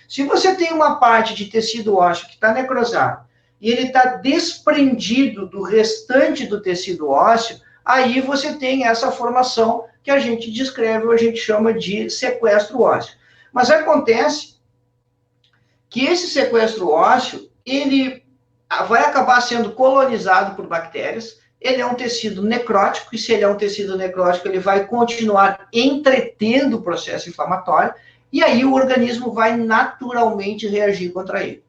Se você tem uma parte de tecido ósseo que está necrosado e ele está desprendido do restante do tecido ósseo, aí você tem essa formação que a gente descreve ou a gente chama de sequestro ósseo. Mas acontece que esse sequestro ósseo, ele vai acabar sendo colonizado por bactérias. Ele é um tecido necrótico, e se ele é um tecido necrótico, ele vai continuar entretendo o processo inflamatório, e aí o organismo vai naturalmente reagir contra ele.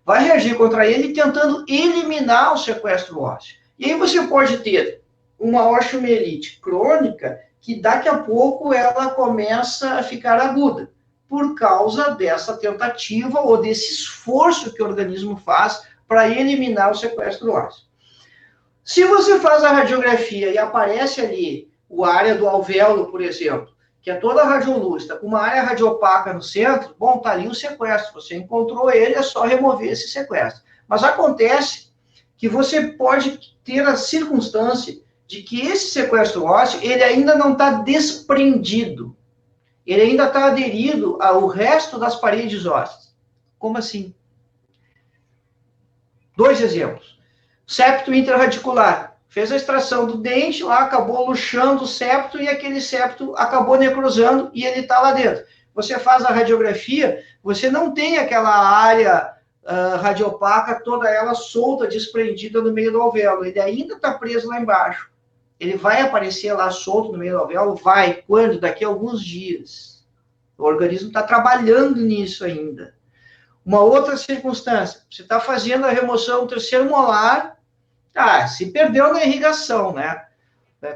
Vai reagir contra ele tentando eliminar o sequestro ósseo. E aí você pode ter uma osteomielite crônica que daqui a pouco ela começa a ficar aguda, por causa dessa tentativa ou desse esforço que o organismo faz para eliminar o sequestro ósseo. Se você faz a radiografia e aparece ali a área do alvéolo, por exemplo, que é toda radiolúcida, com uma área radiopaca no centro, bom, tá ali o sequestro. Você encontrou ele, é só remover esse sequestro. Mas acontece que você pode ter a circunstância de que esse sequestro ósseo, ele ainda não está desprendido. Ele ainda está aderido ao resto das paredes ósseas. Como assim? 2 exemplos. Septo intraradicular. Fez a extração do dente, lá acabou luxando o septo e aquele septo acabou necrosando e ele está lá dentro. Você faz a radiografia, você não tem aquela área radiopaca, toda ela solta, desprendida no meio do alvéolo. Ele ainda está preso lá embaixo. Ele vai aparecer lá solto no meio do alvéolo? Vai. Quando? Daqui a alguns dias. O organismo está trabalhando nisso ainda. Uma outra circunstância, você está fazendo a remoção do 3º molar, se perdeu na irrigação, né?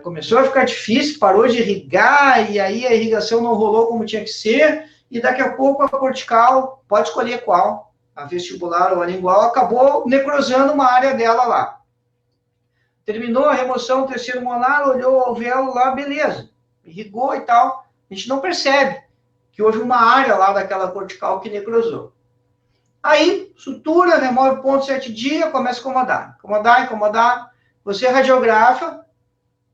Começou a ficar difícil, parou de irrigar, e aí a irrigação não rolou como tinha que ser, e daqui a pouco a cortical, pode escolher qual, a vestibular ou a lingual, acabou necrosando uma área dela lá. Terminou a remoção do 3º molar, olhou o alvéolo lá, beleza, irrigou e tal, a gente não percebe que houve uma área lá daquela cortical que necrosou. Aí, sutura, remove o ponto 7 dias, começa a incomodar. Você radiografa,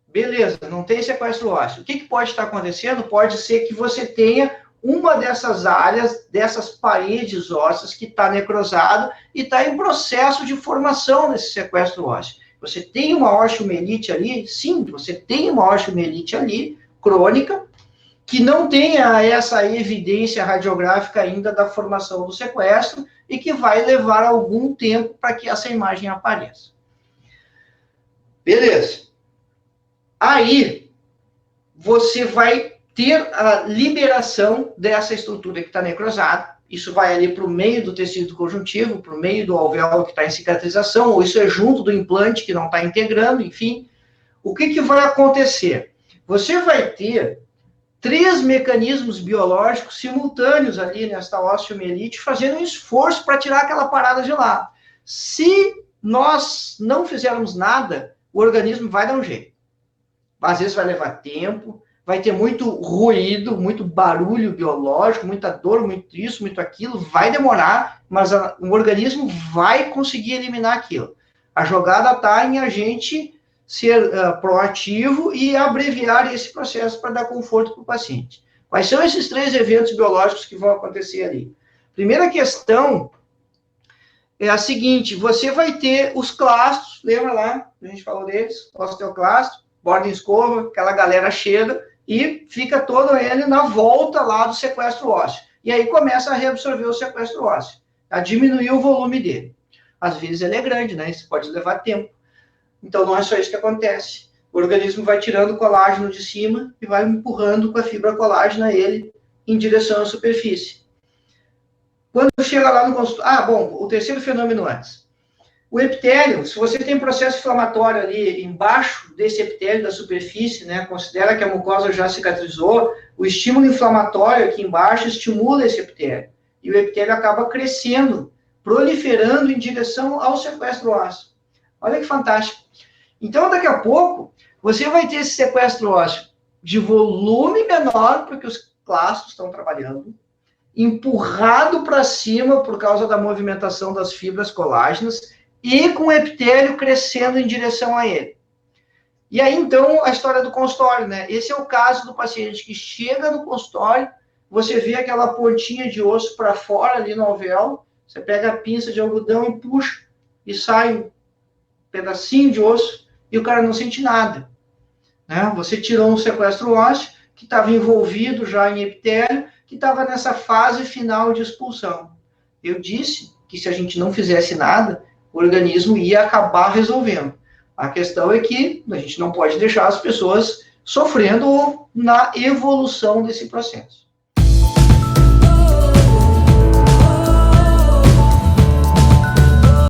beleza, não tem sequestro ósseo. O que pode estar acontecendo? Pode ser que você tenha uma dessas áreas, dessas paredes ósseas que está necrosado e está em processo de formação desse sequestro ósseo. Você tem uma osteomielite ali? Sim, você tem uma osteomielite ali, crônica, que não tenha essa evidência radiográfica ainda da formação do sequestro e que vai levar algum tempo para que essa imagem apareça. Beleza. Aí, você vai ter a liberação dessa estrutura que está necrosada. Isso vai ali para o meio do tecido conjuntivo, para o meio do alvéolo que está em cicatrização, ou isso é junto do implante que não está integrando, enfim. O que vai acontecer? Você vai ter 3 mecanismos biológicos simultâneos ali nesta osteomielite, fazendo um esforço para tirar aquela parada de lá. Se nós não fizermos nada, o organismo vai dar um jeito. Às vezes vai levar tempo, vai ter muito ruído, muito barulho biológico, muita dor, muito isso, muito aquilo, vai demorar, mas o organismo vai conseguir eliminar aquilo. A jogada está em a gente ser proativo e abreviar esse processo para dar conforto para o paciente. Quais são esses 3 eventos biológicos que vão acontecer ali? Primeira questão é a seguinte, você vai ter os clastos, lembra lá, a gente falou deles, osteoclasto, borda em escova, aquela galera chega e fica todo ele na volta lá do sequestro ósseo. E aí começa a reabsorver o sequestro ósseo, a diminuir o volume dele. Às vezes ele é grande, né? Isso pode levar tempo. Então, não é só isso que acontece. O organismo vai tirando o colágeno de cima e vai empurrando com a fibra colágena ele em direção à superfície. Quando chega lá no consultório... o terceiro fenômeno antes. O epitélio, se você tem processo inflamatório ali embaixo desse epitélio da superfície, né, considera que a mucosa já cicatrizou, o estímulo inflamatório aqui embaixo estimula esse epitélio. E o epitélio acaba crescendo, proliferando em direção ao sequestro ósseo. Olha que fantástico. Então, daqui a pouco, você vai ter esse sequestro ósseo de volume menor, porque os clastos estão trabalhando, empurrado para cima por causa da movimentação das fibras colágenas e com o epitélio crescendo em direção a ele. E aí, então, a história do consultório, né? Esse é o caso do paciente que chega no consultório, você vê aquela pontinha de osso para fora ali no alvéolo, você pega a pinça de algodão e puxa, e sai um pedacinho de osso, e o cara não sente nada. Né? Você tirou um sequestro ósseo, que estava envolvido já em epitélio, que estava nessa fase final de expulsão. Eu disse que se a gente não fizesse nada, o organismo ia acabar resolvendo. A questão é que a gente não pode deixar as pessoas sofrendo na evolução desse processo.